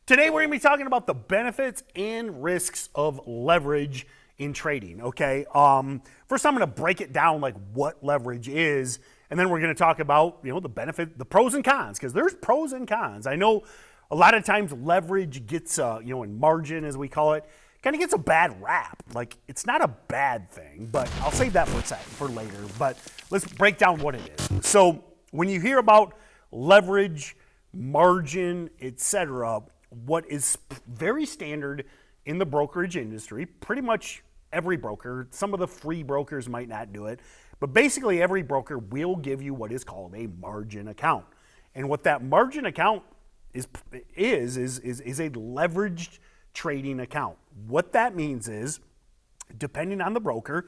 Today we're going to be talking about the benefits and risks of leverage in trading, okay? First I'm going to break it down like what leverage is, and then we're going to talk about, the benefit, the pros and cons, because there's pros and cons. I know a lot of times leverage gets, in margin as we call it, kind of gets a bad rap. Like, it's not a bad thing, but I'll save that for later. But let's break down what it is. So when you hear about leverage, margin, etc., what is very standard in the brokerage industry, pretty much every broker, some of the free brokers might not do it, but basically every broker will give you what is called a margin account. And what that margin account is a leveraged trading account. What that means is, depending on the broker,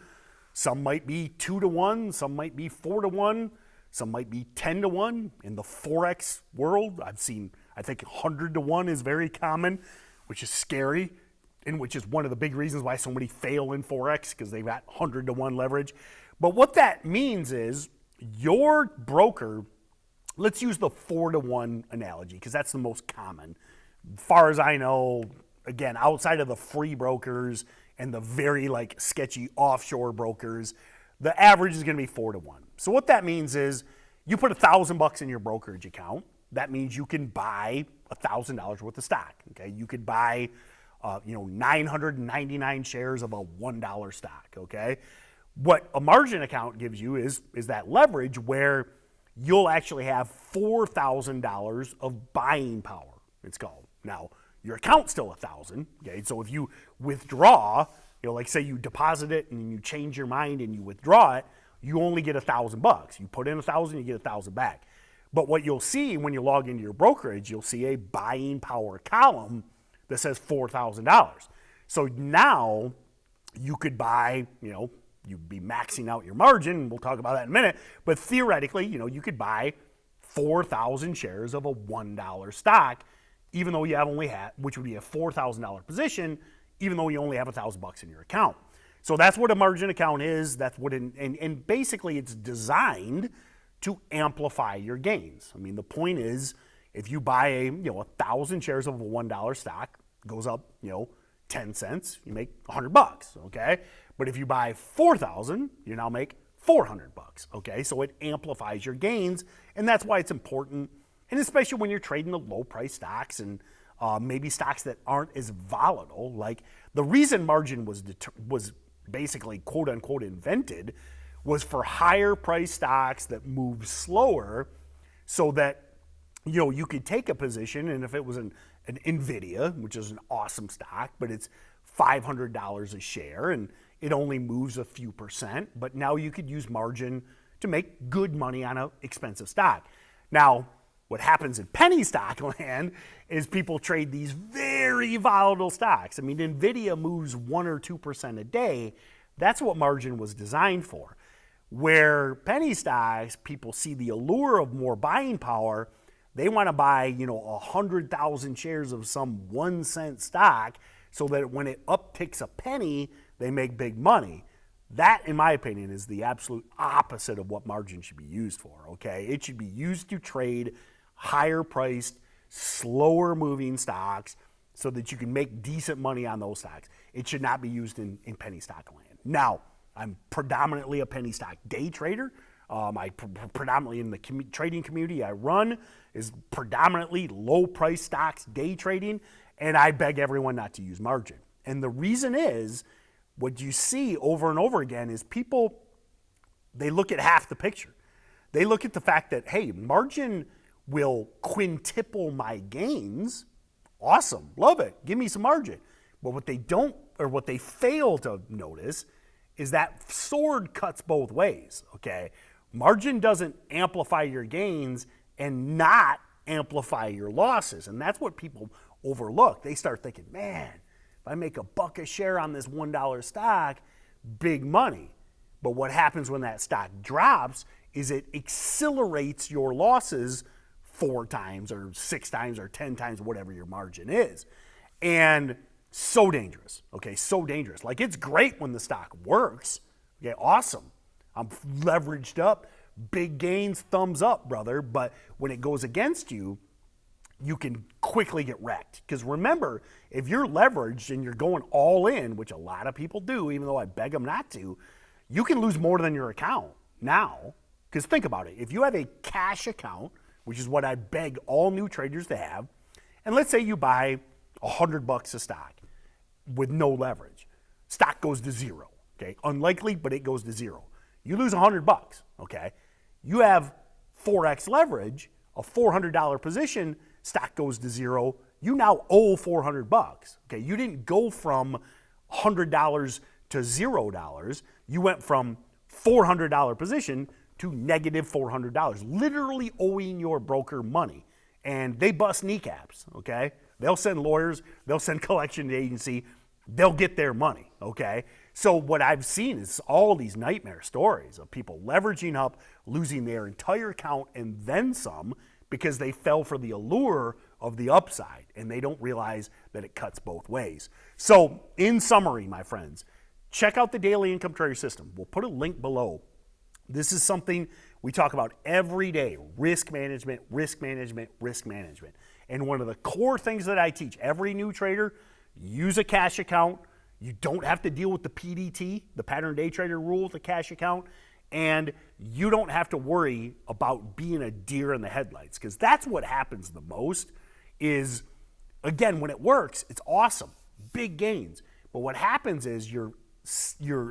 some might be 2-to-1, some might be 4-to-1, some might be 10-to-1. In the Forex world, I've seen, I think 100-to-1 is very common, which is scary, and which is one of the big reasons why so many fail in Forex, because they've got 100-to-1 leverage. But what that means is your broker, let's use the 4-to-1 analogy, because that's the most common. As far as I know, again, outside of the free brokers and the very sketchy offshore brokers, the average is going to be 4-to-1. So what that means is you put $1,000 in your brokerage account. That means you can buy $1,000 worth of stock. Okay, you could buy 999 shares of a $1 stock. Okay, what a margin account gives you is that leverage where you'll actually have $4,000 of buying power. It's called. Now your account's still $1,000. Okay, so if you withdraw, like say you deposit it and you change your mind and you withdraw it, you only get $1,000. You put in $1,000, you get $1,000 back. But what you'll see when you log into your brokerage, you'll see a buying power column that says $4,000. So now you could buy, you'd be maxing out your margin. We'll talk about that in a minute. But theoretically, you could buy 4,000 shares of a $1 stock, even though you have only had, which would be a $4,000 position, even though you only have $1,000 in your account. So that's what a margin account is. That's what, and basically it's designed to amplify your gains. I mean, the point is, if you buy 1,000 shares of a $1 stock, goes up, 10 cents, you make $100, okay? But if you buy 4,000, you now make $400, okay? So it amplifies your gains, and that's why it's important, and especially when you're trading the low price stocks and maybe stocks that aren't as volatile. Like, the reason margin was basically quote unquote invented was for higher price stocks that move slower, so that you could take a position, and if it was an Nvidia, which is an awesome stock, but it's $500 a share and it only moves a few percent, but now you could use margin to make good money on an expensive stock. Now, what happens in penny stock land is people trade these very volatile stocks. I mean, Nvidia moves 1 or 2% a day. That's what margin was designed for. Where penny stocks, people see the allure of more buying power. They want to buy, 100,000 shares of some 1 cent stock so that when it upticks a penny, they make big money. That, in my opinion, is the absolute opposite of what margin should be used for, okay? It should be used to trade higher priced, slower moving stocks so that you can make decent money on those stocks. It should not be used in penny stock land. Now, I'm predominantly a penny stock day trader. I predominantly in the trading community I run is predominantly low price stocks day trading, and I beg everyone not to use margin. And the reason is, what you see over and over again is people, they look at half the picture. They look at the fact that, hey, margin will quintuple my gains. Awesome, love it, give me some margin. But what they don't, or what they fail to notice, is that sword cuts both ways, okay? Margin doesn't amplify your gains and not amplify your losses. And that's what people overlook. They start thinking, man, if I make $1 a share on this $1 stock, big money. But what happens when that stock drops is it accelerates your losses 4 times or 6 times or 10 times, whatever your margin is. And so dangerous, okay, so dangerous. Like, it's great when the stock works, okay, awesome. I'm leveraged up, big gains, thumbs up, brother. But when it goes against you, you can quickly get wrecked. Because remember, if you're leveraged and you're going all in, which a lot of people do, even though I beg them not to, you can lose more than your account now. Because think about it. If you have a cash account, which is what I beg all new traders to have, and let's say you buy $100 a stock with no leverage. Stock goes to zero, okay? Unlikely, but it goes to zero. You lose $100, okay? You have Forex leverage, a $400 position, stock goes to zero. You now owe $400, okay? You didn't go from $100 to $0. You went from $400 position to negative $400, literally owing your broker money. And they bust kneecaps, okay? They'll send lawyers, they'll send collection agency, they'll get their money, okay? So what I've seen is all these nightmare stories of people leveraging up, losing their entire account and then some because they fell for the allure of the upside and they don't realize that it cuts both ways. So in summary, my friends, check out the Daily Income Trader System. We'll put a link below. This is something we talk about every day: risk management, risk management, risk management. And one of the core things that I teach every new trader, use a cash account. You don't have to deal with the PDT, the pattern day trader rule with a cash account. And you don't have to worry about being a deer in the headlights, because that's what happens the most is, again, when it works, it's awesome, big gains. But what happens is your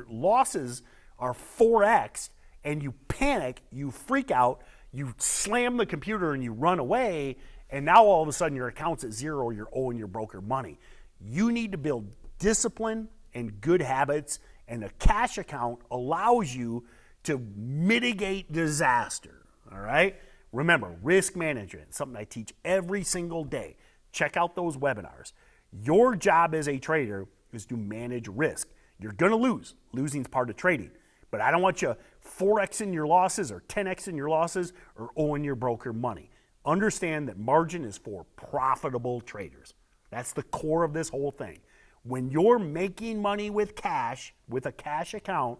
losses are 4x and you panic, you freak out, you slam the computer and you run away, and now all of a sudden your account's at zero, you're owing your broker money. You need to build discipline and good habits, and a cash account allows you to mitigate disaster, all right? Remember, risk management, something I teach every single day. Check out those webinars. Your job as a trader is to manage risk. You're gonna lose. Losing's part of trading. But I don't want you 4xing your losses or 10xing your losses or owing your broker money. Understand that margin is for profitable traders. That's the core of this whole thing. When you're making money with cash, with a cash account,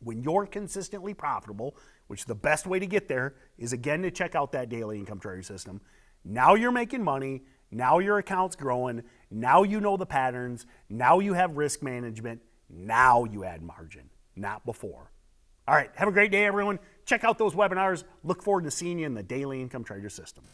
when you're consistently profitable, which the best way to get there is, again, to check out that Daily Income Trader System. Now you're making money. Now your account's growing. Now you know the patterns. Now you have risk management. Now you add margin, not before. All right, have a great day, everyone. Check out those webinars. Look forward to seeing you in the Daily Income Trader System.